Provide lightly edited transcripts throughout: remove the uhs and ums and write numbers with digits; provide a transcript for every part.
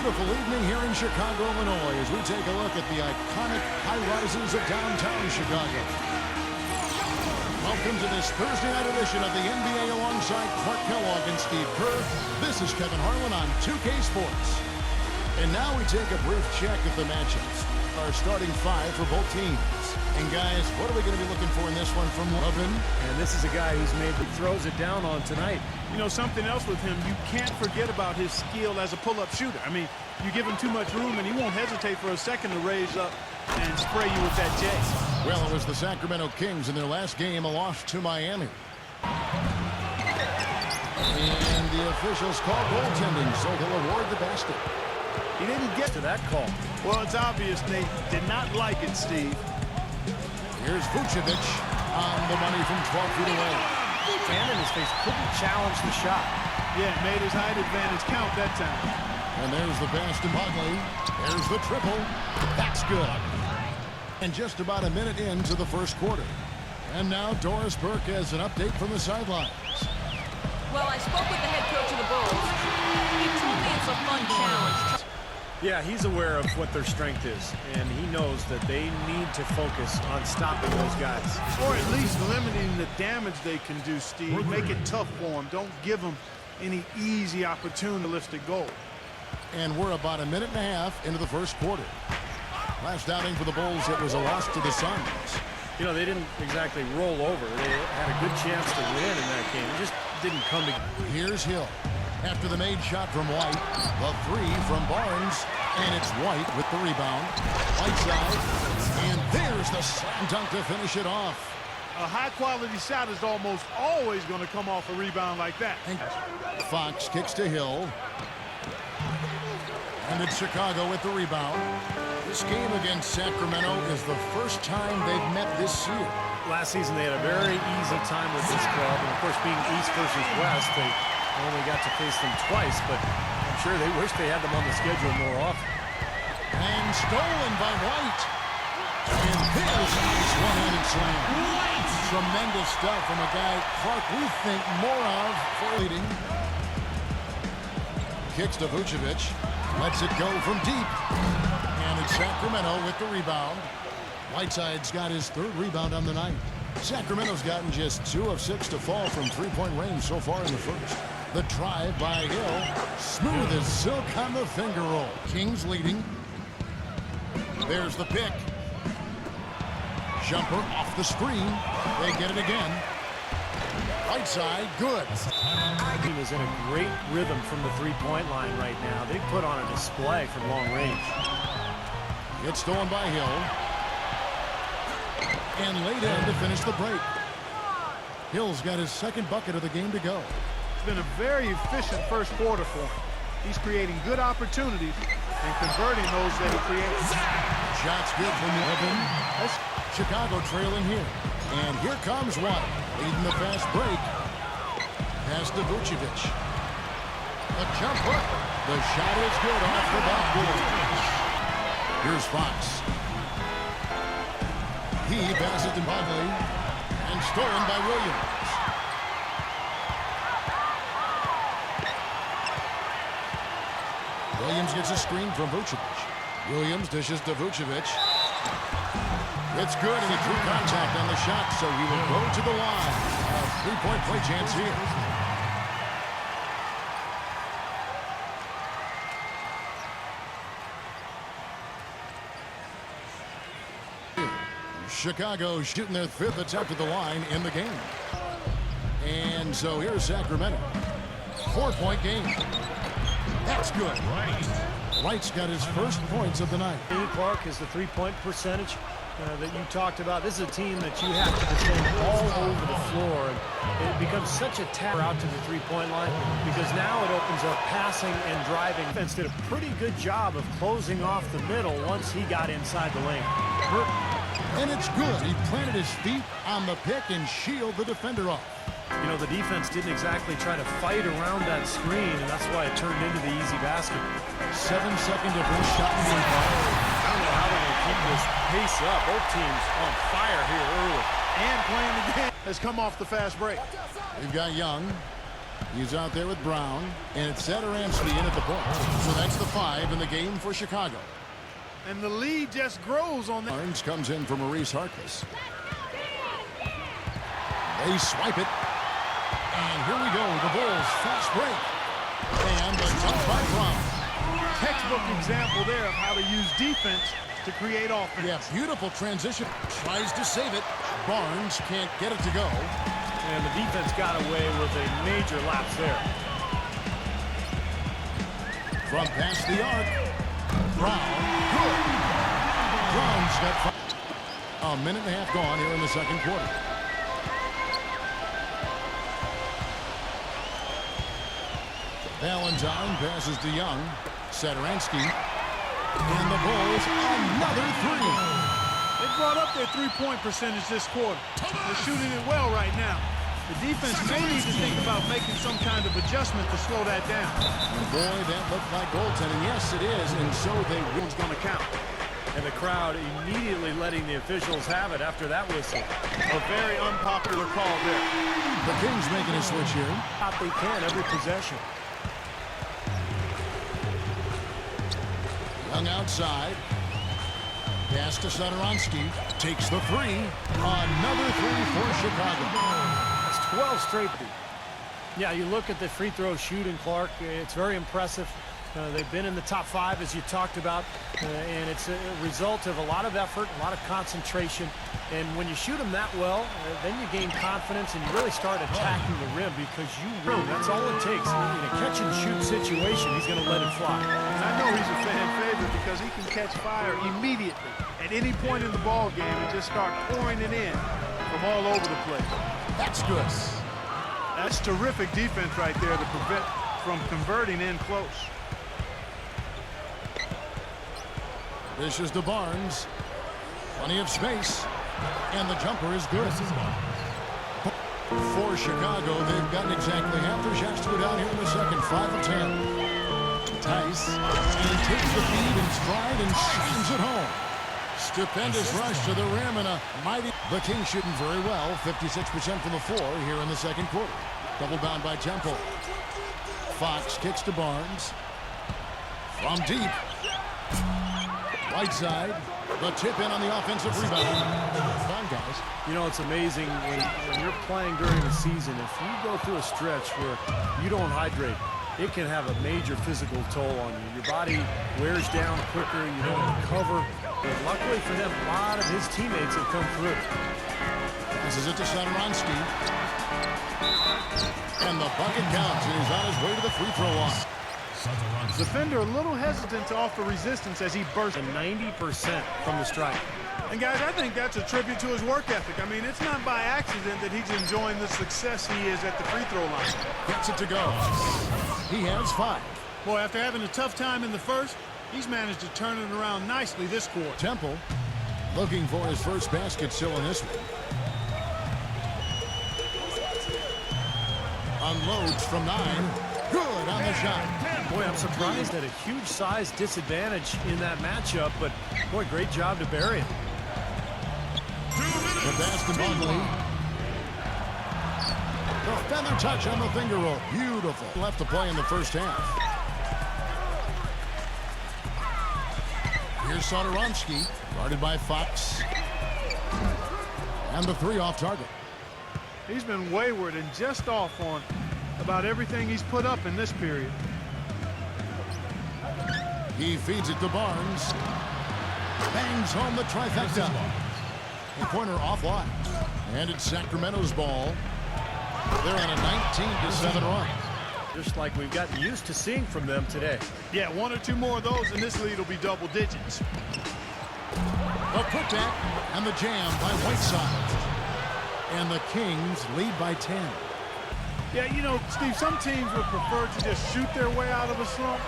beautiful evening here in Chicago, Illinois, as we take a look at the iconic high-rises of downtown Chicago. Welcome to this Thursday night edition of the NBA alongside Clark Kellogg and Steve Kerr. This is Kevin Harlan on 2K Sports. And now we take a brief check at the matchups. Our starting five for both teams. And guys, what are we going to be looking for in this one from Lovin? And this is a guy who's made the throws it down on tonight. You know, something else with him, you can't forget about his skill as a pull-up shooter. I mean, you give him too much room and he won't hesitate for a second to raise up and spray you with that J. Well, it was the Sacramento Kings in their last game, a loss to Miami. And the officials call goaltending, so he'll award the basket. He didn't get To that call. Well, it's obvious they did not like it, Steve. Here's Vucevic on the money from 12 feet away. Fan in his face couldn't challenge the shot. Yeah, made his height advantage count that time. And there's the pass to Bagley. There's the triple. That's good. And just about a minute into the first quarter. And now Doris Burke has an update from the sidelines. Well, I spoke with the head coach of the Bulls. He told me it's a fun challenge. Yeah, he's aware of what their strength is, and he knows that they need to focus on stopping those guys. Or at least limiting the damage they can do, Steve. Make it tough for them. Don't give them any easy opportunistic goal. And we're about a minute and a half into the first quarter. Last outing for the Bulls, it was a loss to the Suns. You know, they didn't exactly roll over. They had a good chance to win in that game. It just didn't come together. Here's Hill. After the made shot from White, the three from Barnes, and it's White with the rebound. Whiteside, and there's the slam dunk to finish it off. A high-quality shot is almost always going to come off a rebound like that. And Fox kicks to Hill. And it's Chicago with the rebound. This game against Sacramento is the first time they've met this year. Last season, they had a very easy time with this club, and of course, being East versus West, they only got to face them twice, but I'm sure they wish they had them on the schedule more often. And stolen by White. And there's a nice one-handed slam. Tremendous stuff from a guy Clark we think more of for leading. Kicks to Vucevic. Lets it go from deep. And it's Sacramento with the rebound. Whiteside's got his third rebound on the night. Sacramento's gotten just 2 of 6 to fall from three-point range so far in the first. The drive by Hill. Smooth as silk on the finger roll. Kings leading. There's the pick. Jumper off the screen. They get it again. Whiteside, good. The team is in a great rhythm from the three-point line right now. They put on a display from long range. It's stolen by Hill. And laid in to finish the break. Hill's got his second bucket of the game to go. It's been a very efficient first quarter for him. He's creating good opportunities and converting those that he creates. Shots good from Levin. That's Chicago trailing here. And here comes White, leading the fast break. Pass to Vucevic. A jumper. The shot is good off the backboard. Here's Fox. He passes to Bagley. And stolen by Williams. Williams gets a screen from Vucevic. Williams dishes to Vucevic. It's good, and he drew contact on the shot, so he will go to the line. A three-point play chance here. Chicago shooting their 5th attempt at the line in the game. And so here's Sacramento. 4-point game. That's good. White's got his first points of the night. Clark is the three-point percentage that you talked about. This is a team that you have to defend all over the floor. And it becomes such a tap out to the three-point line because now it opens up passing and driving. Defense did a pretty good job of closing off the middle once he got inside the lane. And it's good. He planted his feet on the pick and shielded the defender off. You know, the defense didn't exactly try to fight around that screen, and that's why it turned into the easy basket. 7-second difference. Shot and fire. I don't know how they're going to keep this pace up. Both teams on fire here early. And playing the game has come off the fast break. We've got Young. He's out there with Brown, and it's SACRAMENto in at the point. So that's the 5 in the game for Chicago. And the lead just grows on that. Barnes comes in for Maurice Harkless. They swipe it. And here we go. The Bulls fast break. And a jump by Brown. Textbook example there of how to use defense to create offense. Yeah, beautiful transition. Tries to save it. Barnes can't get it to go. And the defense got away with a major lapse there. From past the arc. Brown. Good. Brown's got 5. A minute and a half gone here in the second quarter. Valentine passes to Young. Satoransky. And the Bulls, another 3. They brought up their three-point percentage this quarter. They're shooting it well right now. The defense may need to think about making some kind of adjustment to slow that down. And boy, that looked like goaltending. Yes, it is. And so one's going to count. And the crowd immediately letting the officials have it after that whistle. A very unpopular call there. The Kings making a switch here. Top they can every possession. Young outside. Pass to Satoransky. Takes the 3. Another 3 for Chicago. That's 12 straight. Yeah, you look at the free throw shooting, Clark. It's very impressive. They've been in the top 5, as you talked about, and it's a result of a lot of effort, a lot of concentration. And when you shoot them that well, then you gain confidence and you really start attacking the rim because you win. That's all it takes. In a catch-and-shoot situation, he's going to let it fly. And I know he's a fan favorite because he can catch fire immediately at any point in the ball game and just start pouring it in from all over the place. That's good. That's terrific defense right there to prevent from converting in close. This is to Barnes. Plenty of space. And the jumper is good. For Chicago, they've gotten exactly half their shots to go down here in the second. 5 of 10. Tice. And he takes the feed in stride and shines it home. Stupendous rush to the rim and a mighty... The Kings shooting very well. 56% from the floor here in the second quarter. Double bound by Temple. Fox kicks to Barnes. From deep. Right side. The tip in on the offensive rebound. Fun, guys. You know, it's amazing when you're playing during the season, if you go through a stretch where you don't hydrate, it can have a major physical toll on you. Your body wears down quicker, you don't recover. But luckily for them, a lot of his teammates have come through. This is it to Satoransky. And the bucket counts, and he's on his way to the free throw line. Defender a little hesitant to offer resistance as he bursts. 90% from the strike. And guys, I think that's a tribute to his work ethic. I mean, it's not by accident that he's enjoying the success he is at the free throw line. Gets it to go. He has 5. Boy, after having a tough time in the first, he's managed to turn it around nicely this quarter. Temple looking for his first basket still in this one. Unloads from 9. Good on the shot. Boy, I'm surprised at a huge size disadvantage in that matchup, but boy, great job to bury it. The pass to Bungley. The feather touch on the finger roll. Beautiful. Left to play in the first half. Here's Satoransky, guarded by Fox. And the 3 off target. He's been wayward and just off on about everything he's put up in this period. He feeds it to Barnes. Bangs home the trifecta. The corner offline. And it's Sacramento's ball. They're on a 19-7 run. Just like we've gotten used to seeing from them today. Yeah, 1 or 2 more of those and this lead will be double digits. The putback and the jam by Whiteside. And the Kings lead by 10. Yeah, you know, Steve, some teams would prefer to just shoot their way out of a slump,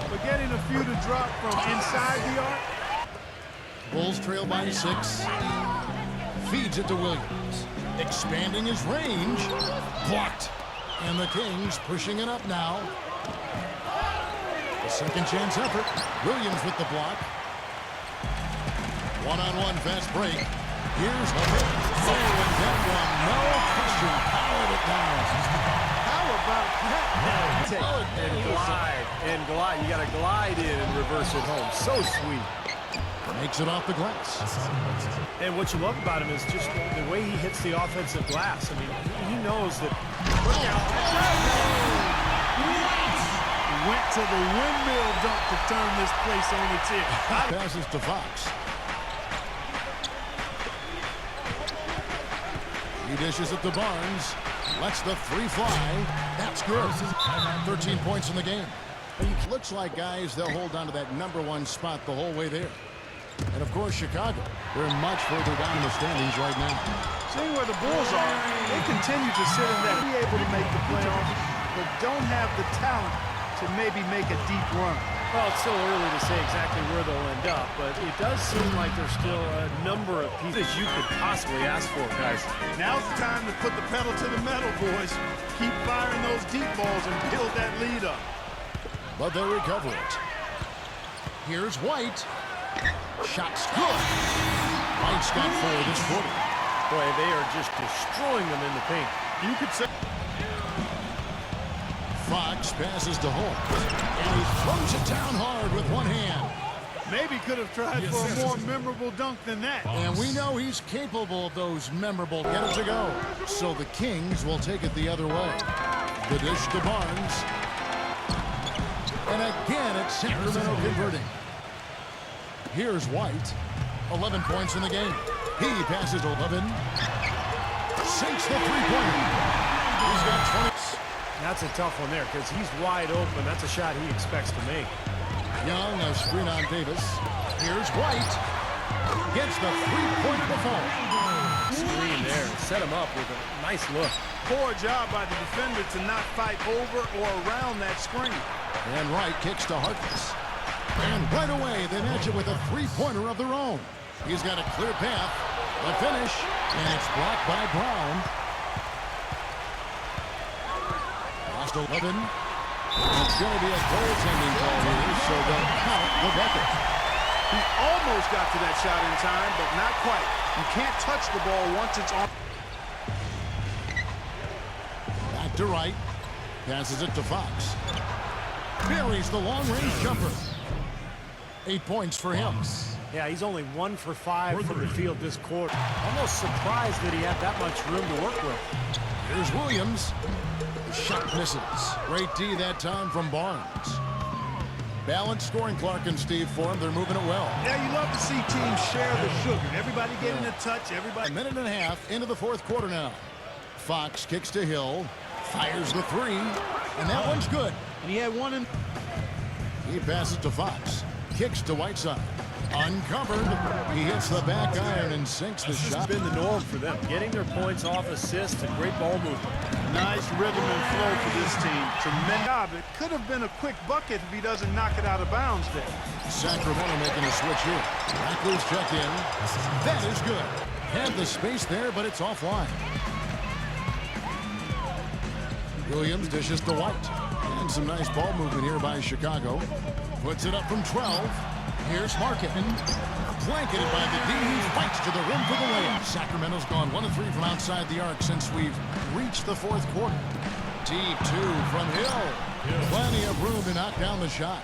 but getting a few to drop from inside the arc. Bulls trail by 6. Feeds it to Williams. Expanding his range. Blocked. And the Kings pushing it up now. A second chance effort. Williams with the block. One-on-one fast break. Here's the hit. Oh, and that one, no question, powered it down. How about that? And glide. You got to glide in and reverse it home. So sweet. Makes it off the glass. And what you love about him is just the way he hits the offensive glass. I mean, he knows that. Look out. Went to the windmill dunk to turn this place on its ear. Passes to Fox. He dishes it to Barnes. Lets the three fly. That's good. 13 points in the game. Looks like, guys, they'll hold on to that #1 spot the whole way there. And, of course, Chicago, they're much further down in the standings right now. Seeing where the Bulls are, they continue to sit in that, be able to make the playoffs, but don't have the talent to maybe make a deep run. Well, it's still early to say exactly where they'll end up, but it does seem like there's still a number of pieces you could possibly ask for, guys. Now's the time to put the pedal to the metal, boys. Keep firing those deep balls and build that lead up. But they recover it. Here's White. Shot's good. White's got 4 this quarter. Boy, they are just destroying them in the paint. You could say. Fox passes to Holmes. And he throws it down hard with one hand. Maybe could have tried for a more memorable dunk than that. And we know he's capable of those memorable. Get it to go. So the Kings will take it the other way. The dish to Barnes. And again, it's Sacramento converting. Here's White. 11 points in the game. He passes 11. Sinks the three-pointer. He's got 20. That's a tough one there because he's wide open. That's a shot he expects to make. Young, a screen on Davis. Here's White. Gets the three-pointer to fall. Screen there. Set him up with a nice look. Poor job by the defender to not fight over or around that screen. And Wright kicks to Harkless. And right away, they match it with a three-pointer of their own. He's got a clear path. The finish. And it's blocked by Brown. Lost 11. It's going to be a goaltending call here, so they'll count the bucket. He almost got to that shot in time, but not quite. You can't touch the ball once it's on. Back to Wright. Passes it to Fox. Buries the long-range jumper. 8 points for him. Yeah, he's only 1 for 5 from the field this quarter. Almost surprised that he had that much room to work with. Here's Williams. Shot misses. Great D that time from Barnes. Balanced scoring, Clark and Steve, for him. They're moving it well. Yeah, you love to see teams share the sugar. Everybody getting a touch. Everybody. A minute and a half into the fourth quarter now. Fox kicks to Hill. Fires the three. And that one's good. And he had one in. He passes to Fox. Kicks to Whiteside. Uncovered. He hits the back iron and sinks the shot. This has been the norm for them. Getting their points off assists and great ball movement. Nice rhythm and flow for this team. Tremendous job. It could have been a quick bucket if he doesn't knock it out of bounds there. Sacramento making a switch here. Mackubex checked in. That is good. Had the space there, but it's offline. Williams dishes to White. And some nice ball movement here by Chicago. Puts it up from 12. Here's Market. Blanketed by the D. White's to the rim for the layup. Sacramento's gone 1 of 3 from outside the arc since we've reached the fourth quarter. Deep 2 from Hill. Plenty of room to knock down the shot.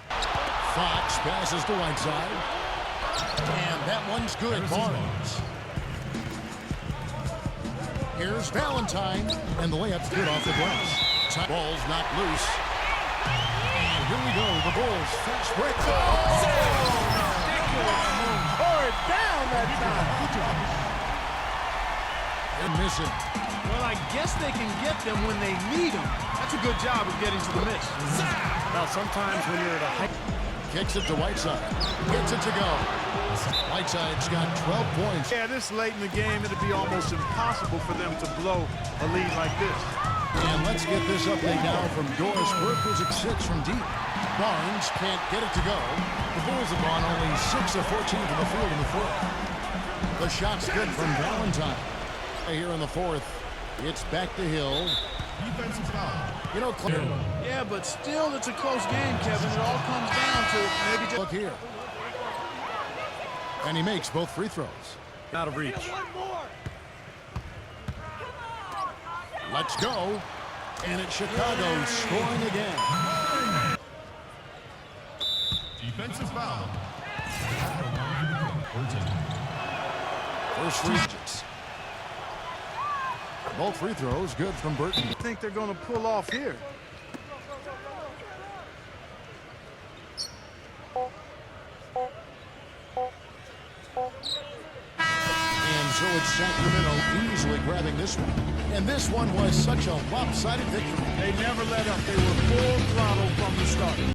Fox passes to Whiteside. And that one's good. Barnes. Here's Valentine. And the layup's good off the glass. Ball's not loose. And here we go. The Bulls fast break. Tore it down that time. They're missing. Well, I guess they can get them when they need them. That's a good job of getting to the miss. Now, sometimes when you're at a high... Kicks it to Whiteside. Gets it to go. Whiteside's got 12 points. Yeah, this late in the game, it'd be almost impossible for them to blow a lead like this. And let's get this update now from Doris Burke, who's at 6 from deep. Barnes can't get it to go. The Bulls have gone only 6 of 14 from the field in the fourth. The shot's good from Valentine. Here in the fourth, it's back to Hill. Defensive foul. You know, yeah, but still, it's a close game, Kevin. It all comes down to maybe just... Look here. And he makes both free throws. Out of reach. Let's go. And it's Chicago scoring again. Defensive foul. First free throws. Both free throws good from Burton. I think they're going to pull off here. And so it's Sacramento easily grabbing this one. And this one was such a lopsided victory. They never let up. They were full throttle from the start.